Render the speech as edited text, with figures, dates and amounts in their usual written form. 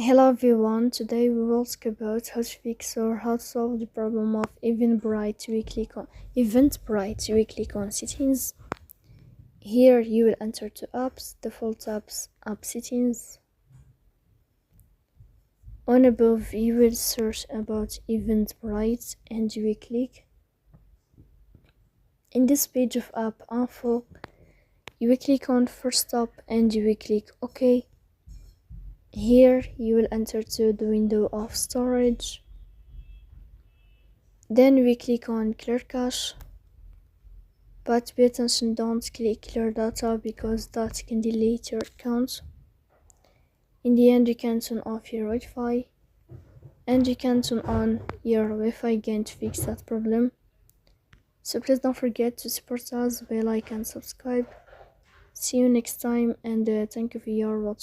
Hello everyone, today we will talk about how to fix or how to solve the problem of Eventbrite weekly con settings. Here you will enter to apps, default apps, app settings. On above you will search about Eventbrite and you will click. In this page of app info, you will click on first stop and you will click OK. Here you will enter to the window of storage. Then we click on clear cache, but pay attention, don't click clear data because that can delete your account. In the end you can turn off your Wi-Fi and you can turn on your Wi-Fi again to fix that problem. So please don't forget to support us by like and subscribe. See you next time and thank you for your watching.